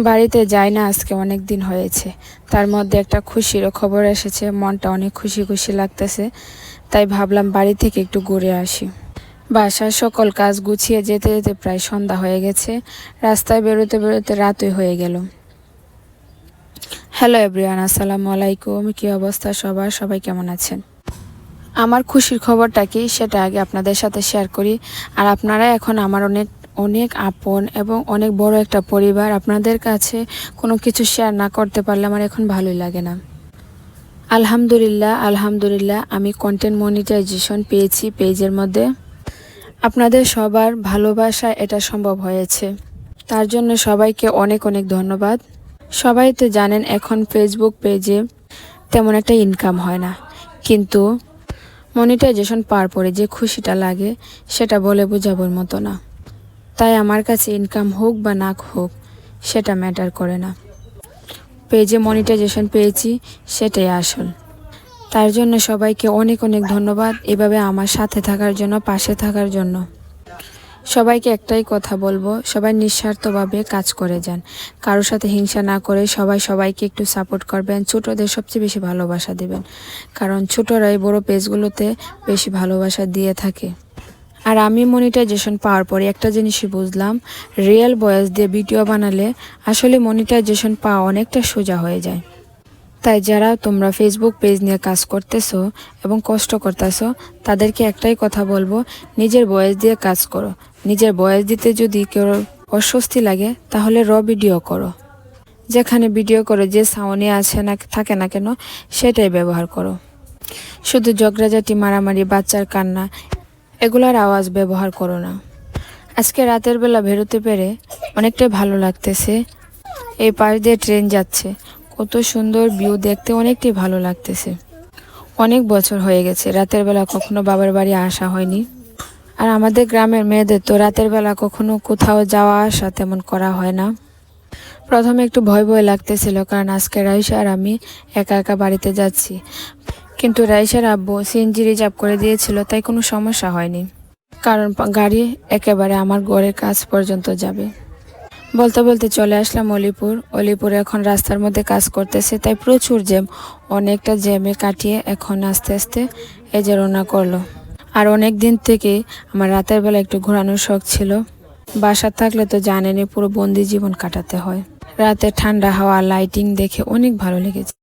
বাড়িতে যাই না আজকে অনেক দিন হয়েছে। তার মধ্যে একটা খুশিরও খবর এসেছে, মনটা অনেক খুশি খুশি লাগতেছে। তাই ভাবলাম বাড়ি থেকে একটু ঘুরে আসি। বাসার সকল কাজ গুছিয়ে যেতে যেতে প্রায় সন্ধ্যা হয়ে গেছে। রাস্তায় বেরোতে বেরোতে রাতই হয়ে গেল। হ্যালো এভরিওয়ান, আসসালামু আলাইকুম। কি অবস্থা সবার? সবাই কেমন আছেন? আমার খুশির খবরটা কি সেটা আগে আপনাদের সাথে শেয়ার করি। আর আপনারা এখন আমার অনেক অনেক আপন এবং অনেক বড় একটা পরিবার। আপনাদের কাছে কোনো কিছু শেয়ার না করতে পারলে আমার এখন ভালোই লাগে না। আলহামদুলিল্লাহ আমি কন্টেন্ট মনিটাইজেশন পেয়েছি পেজের মধ্যে। আপনাদের সবার ভালোবাসা এটা সম্ভব হয়েছে, তার জন্য সবাইকে অনেক অনেক ধন্যবাদ। সবাই তো জানেন এখন ফেসবুক পেজে তেমন একটা ইনকাম হয় না, কিন্তু মনিটাইজেশন পাওয়ার পরে যে খুশিটা লাগে সেটা বলে বোঝাবার মতো না। তাই আমার কাছে ইনকাম হোক বা না হোক সেটা ম্যাটার করে না। পেজে মনিটাইজেশন পেয়েছি সেটাই আসল। তার জন্য সবাইকে অনেক অনেক ধন্যবাদ এভাবে আমার সাথে থাকার জন্য, পাশে থাকার জন্য। সবাইকে একটাই কথা বলবো, সবাই নিঃস্বার্থভাবে কাজ করে যান। কারোর সাথে হিংসা না করে সবাই সবাইকে একটু সাপোর্ট করবেন। ছোটদের সবচেয়ে বেশি ভালোবাসা দিবেন, কারণ ছোটরাই বড় পেজগুলোতে বেশি ভালোবাসা দিয়ে থাকে। আর আমি মনিটাইজেশন পাওয়ার পরে একটা জিনিসই বুঝলাম, রিয়েল ভয়েস দিয়ে ভিডিও বানালে আসলে মনিটাইজেশন পাওয়া অনেকটা সোজা হয়ে যায়। তাই যারা তোমরা ফেসবুক পেজ নিয়ে কাজ করতেছো এবং কষ্ট করতেছো, তাদেরকে একটাই কথা বলবো, নিজের ভয়েস দিয়ে কাজ করো। নিজের ভয়েস দিতে যদি কেউ অস্বস্তি লাগে তাহলে ভিডিও করো। যেখানে ভিডিও করে যে সাউন্ডে আছে না থাকে না কেন সেটাই ব্যবহার করো। শুধু ঝগড়াঝাটি, মারামারি, বাচ্চার কান্না এগুলার আওয়াজ ব্যবহার করো না। আজকে রাতের বেলা বেরোতে পেরে অনেকটাই ভালো লাগতেছে। এই পাশ দিয়ে ট্রেন যাচ্ছে, কত সুন্দর ভিউ, দেখতে অনেকটাই ভালো লাগতেছে। অনেক বছর হয়ে গেছে রাতের বেলা কখনো বাবার বাড়ি আসা হয়নি। আর আমাদের গ্রামের মেয়েদের তো রাতের বেলা কখনো কোথাও যাওয়া আসা তেমন করা হয় না। প্রথমে একটু ভয় ভয় লাগতেছিল, কারণ আজকে রাইসা আর আমি একা একা বাড়িতে যাচ্ছি। কিন্তু রাইসার আব্বু সিএনজি রিজার্ভ করে দিয়েছিল, তাই কোনো সমস্যা হয়নি, কারণ গাড়ি একেবারে আমার ঘরের কাছ পর্যন্ত যাবে। বলতে বলতে চলে আসলাম অলিপুরে। এখন রাস্তার মধ্যে কাজ করতেছে, তাই প্রচুর জ্যাম। অনেকটা জ্যামে কাটিয়ে এখন আস্তে আস্তে এই যে রওনা করলো। আর অনেক দিন থেকে আমার রাতের বেলা একটু ঘোরানোর শখ ছিল। বাসা থাকলে তো জানেনই পুরো বন্দি জীবন কাটাতে হয়। রাতে ঠান্ডা হাওয়া, লাইটিং দেখে অনেক ভালো লেগেছে।